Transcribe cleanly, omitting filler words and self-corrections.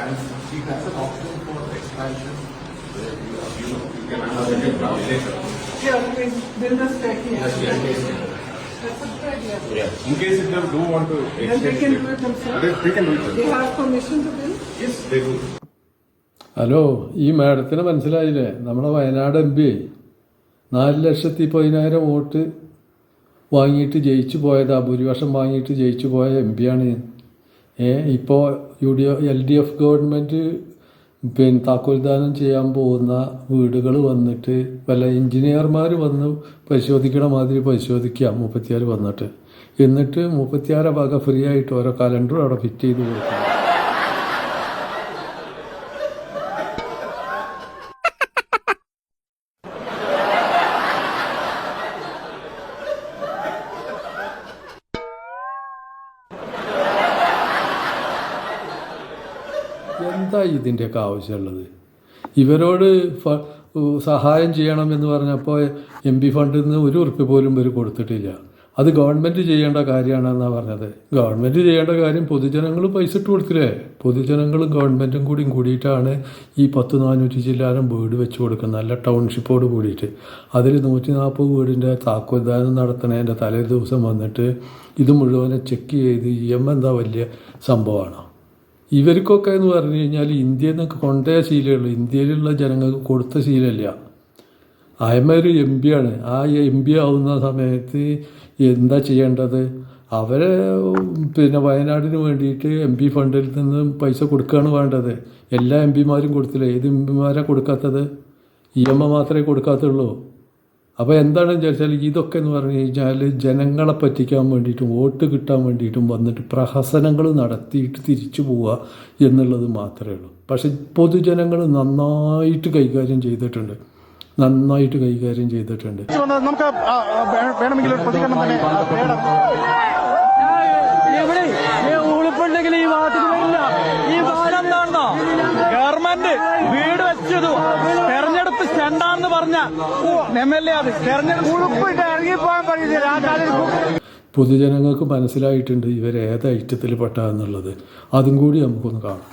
And she has an option for expansion. You can understand it later. Yeah, build a staircase. Yes, yes. That's a good idea. Yeah. In case if they do want to Then extend, they can do it themselves. they can do it. They have permission to build? Yes, they do. Hello, ഈ മാഡത്തിന് മനസ്സിലായില്ലേ? നമ്മുടെ Wayanad MP 4,10,000 vote വാങ്ങിയിട്ട് ജയിച്ചു പോയതാ, ഭൂരിപക്ഷം വാങ്ങിയിട്ട് ജയിച്ചു പോയ MP ആണ്. ഇപ്പോൾ LDF ഗവൺമെൻറ് താക്കോൽദാനം ചെയ്യാൻ പോകുന്ന വീടുകൾ വന്നിട്ട് വല്ല എഞ്ചിനീയർമാർ വന്ന് പരിശോധിക്കണ മാതിരി പരിശോധിക്കുക 36 വന്നിട്ട്. എന്നിട്ട് 36 വക ഫ്രീ ആയിട്ട് ഓരോ കലണ്ടറും അവിടെ ഫിറ്റ് ചെയ്ത് കൊടുക്കുക. എന്താ ഇതിൻ്റെയൊക്കെ ആവശ്യമുള്ളത്? ഇവരോട് സഹായം ചെയ്യണമെന്ന് പറഞ്ഞപ്പോൾ MP ഫണ്ടിൽ നിന്ന് ₹1 പോലും ഇവർ കൊടുത്തിട്ടില്ല. അത് ഗവൺമെൻറ് ചെയ്യേണ്ട കാര്യമാണെന്നാണ് പറഞ്ഞത്. ഗവൺമെൻറ് ചെയ്യേണ്ട കാര്യം പൊതുജനങ്ങൾ പൈസ ഇട്ട് കൊടുത്തില്ലേ? പൊതുജനങ്ങളും ഗവൺമെൻറ്റും കൂടിയിട്ടാണ് ഈ 400 ചില്ലാനം വീട് വെച്ച് കൊടുക്കുന്നത്, നല്ല ടൗൺഷിപ്പോട് കൂടിയിട്ട്. അതിൽ 140 വീടിൻ്റെ താക്കോൽദാനം നടത്തണതിൻ്റെ തലേ ദിവസം വന്നിട്ട് ഇത് മുഴുവനെ ചെക്ക് ചെയ്ത് എന്താ വലിയ സംഭവമാണ്. ഇവർക്കൊക്കെ എന്ന് പറഞ്ഞു കഴിഞ്ഞാൽ ഇന്ത്യയിൽ നിന്നൊക്കെ കൊണ്ടേ ശീലമുള്ളൂ, ഇന്ത്യയിലുള്ള ജനങ്ങൾക്ക് കൊടുത്ത ശീലമില്ല. ഒരു MP ആണ്. ആ MP ആവുന്ന സമയത്ത് എന്താ ചെയ്യേണ്ടത്? അവരെ വയനാടിന് വേണ്ടിയിട്ട് MP ഫണ്ടിൽ നിന്ന് പൈസ കൊടുക്കുകയാണ് വേണ്ടത്. എല്ലാ MP മാരും കൊടുത്തില്ല. ഏത് MP മാരാ കൊടുക്കാത്തത്? മാത്രമേ കൊടുക്കാത്തുള്ളൂ. അപ്പോൾ എന്താണെന്ന് വിചാരിച്ചാൽ ഇതൊക്കെ എന്ന് പറഞ്ഞു കഴിഞ്ഞാൽ ജനങ്ങളെ പറ്റിക്കാൻ വേണ്ടിയിട്ടും വോട്ട് കിട്ടാൻ വേണ്ടിയിട്ടും വന്നിട്ട് പ്രഹസനങ്ങൾ നടത്തിയിട്ട് തിരിച്ചു പോവുക എന്നുള്ളത് മാത്രമേ ഉള്ളൂ. പക്ഷെ പൊതുജനങ്ങൾ നന്നായിട്ട് കൈകാര്യം ചെയ്തിട്ടുണ്ട്. നമുക്ക് വേണമെങ്കിൽ ഉളുപ്പുണ്ടെങ്കിൽ ഈ വാർഡിന് വരില്ല. ഈ വാർഡ് എന്താണോ ഗവൺമെന്റ് വീട് വെച്ചത് തെരഞ്ഞെടുപ്പ് സ്റ്റണ്ടാന്ന് പറഞ്ഞ MLA അത് തെരഞ്ഞെടുപ്പ് ഉളുപ്പിട്ട് ഇറങ്ങിപ്പോകാൻ പറയുന്നില്ല. പൊതുജനങ്ങൾക്ക് മനസ്സിലായിട്ടുണ്ട് ഇവരേത് ഐറ്റത്തിൽ പെട്ടതെന്നുള്ളത്. അതും കൂടി നമുക്കൊന്ന് കാണാം.